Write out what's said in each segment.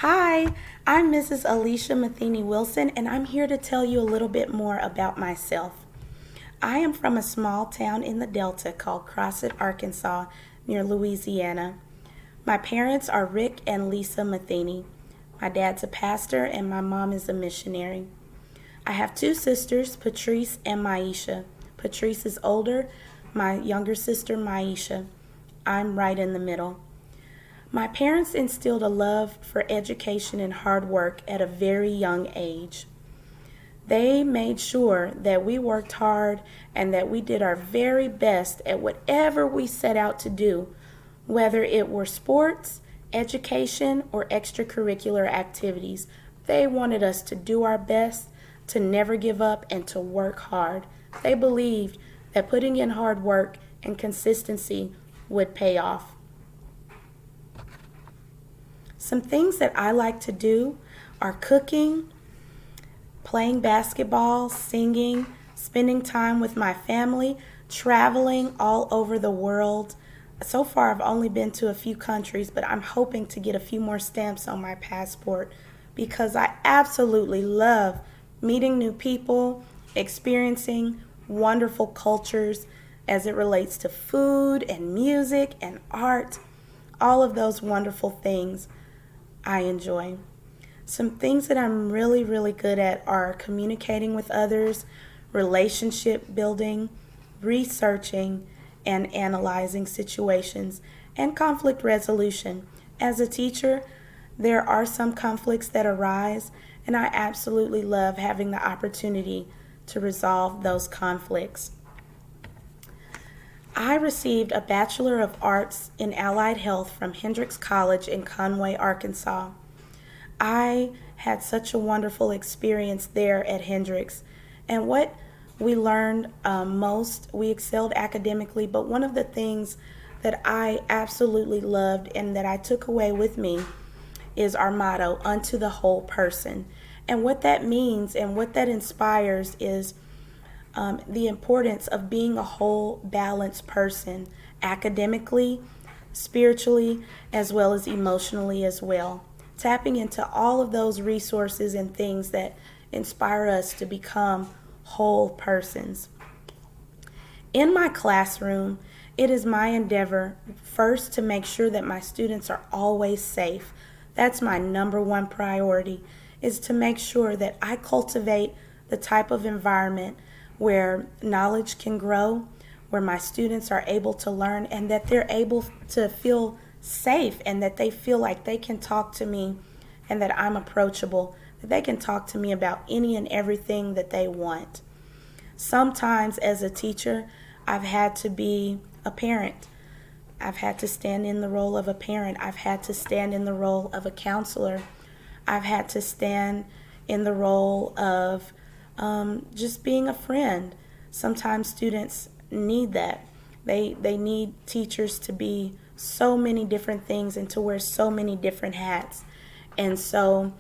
Hi, I'm Mrs. Alicia Matheney Wilson, and I'm here to tell you a little bit more about myself. I am from a small town in the Delta called Crossett, Arkansas, near Louisiana. My parents are Rick and Lisa Matheney. My dad's a pastor, and my mom is a missionary. I have two sisters, Patrice and Maisha. Patrice is older, my younger sister, Maisha. I'm right in the middle. My parents instilled a love for education and hard work at a very young age. They made sure that we worked hard and that we did our very best at whatever we set out to do, whether it were sports, education, or extracurricular activities. They wanted us to do our best, to never give up, and to work hard. They believed that putting in hard work and consistency would pay off. Some things that I like to do are cooking, playing basketball, singing, spending time with my family, traveling all over the world. So far, I've only been to a few countries, but I'm hoping to get a few more stamps on my passport because I absolutely love meeting new people, experiencing wonderful cultures as it relates to food and music and art, all of those wonderful things I enjoy. Some things that I'm really, really good at are communicating with others, relationship building, researching and analyzing situations, and conflict resolution. As a teacher, there are some conflicts that arise, and I absolutely love having the opportunity to resolve those conflicts. I received a Bachelor of Arts in Allied Health from Hendrix College in Conway, Arkansas. I had such a wonderful experience there at Hendrix. And what we learned most, we excelled academically, but one of the things that I absolutely loved and that I took away with me is our motto, unto the whole person. And what that means and what that inspires is the importance of being a whole, balanced person, academically, spiritually, as well as emotionally as well. Tapping into all of those resources and things that inspire us to become whole persons. In my classroom, it is my endeavor first to make sure that my students are always safe. That's my number one priority, is to make sure that I cultivate the type of environment where knowledge can grow, where my students are able to learn, and that they're able to feel safe and that they feel like they can talk to me and that I'm approachable, that they can talk to me about any and everything that they want. Sometimes as a teacher, I've had to be a parent. I've had to stand in the role of a parent. I've had to stand in the role of a counselor. I've had to stand in the role of just being a friend. Sometimes students need that. They need teachers to be so many different things and to wear so many different hats. And so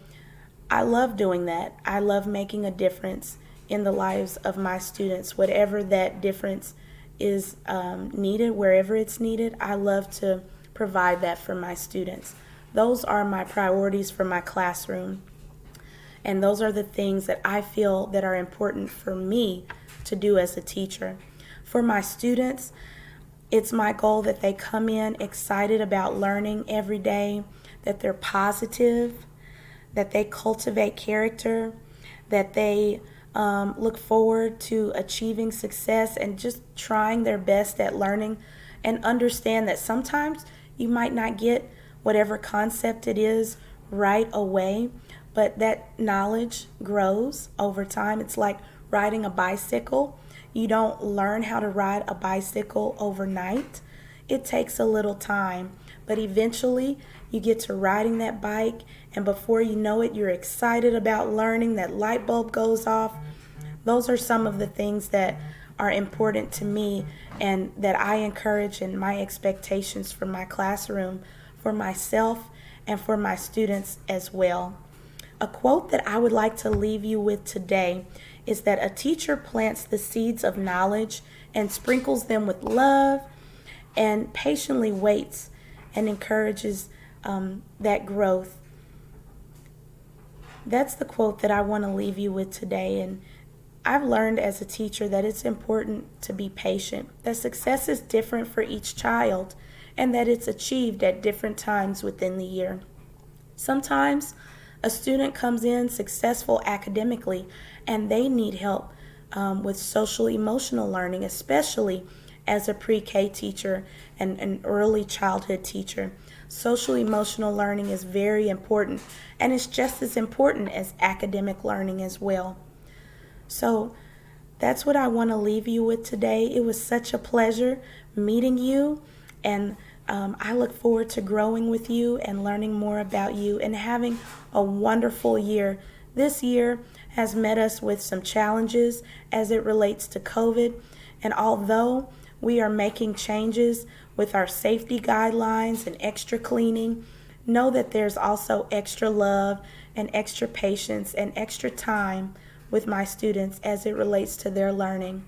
I love doing that. I love making a difference in the lives of my students, whatever that difference is needed, wherever it's needed. I love to provide that for my students. Those are my priorities for my classroom. And those are the things that I feel that are important for me to do as a teacher. For my students, it's my goal that they come in excited about learning every day, that they're positive, that they cultivate character, that they look forward to achieving success and just trying their best at learning, and understand that sometimes you might not get whatever concept it is right away, but that knowledge grows over time. It's like riding a bicycle. You don't learn how to ride a bicycle overnight. It takes a little time, but eventually you get to riding that bike, and before you know it, you're excited about learning. That light bulb goes off. Those are some of the things that are important to me and that I encourage in my expectations for my classroom, for myself, and for my students as well. A quote that I would like to leave you with today is that a teacher plants the seeds of knowledge and sprinkles them with love and patiently waits and encourages that growth That's the quote that I want to leave you with today. And I've learned as a teacher that it's important to be patient, that success is different for each child, and that it's achieved at different times within the year. Sometimes a student comes in successful academically and they need help with social emotional learning, especially as a pre-K teacher and an early childhood teacher. Social emotional learning is very important, and it's just as important as academic learning as well. So that's what I want to leave you with today. It was such a pleasure meeting you, and I look forward to growing with you and learning more about you and having a wonderful year. This year has met us with some challenges as it relates to COVID, and although we are making changes with our safety guidelines and extra cleaning, know that there's also extra love and extra patience and extra time with my students as it relates to their learning.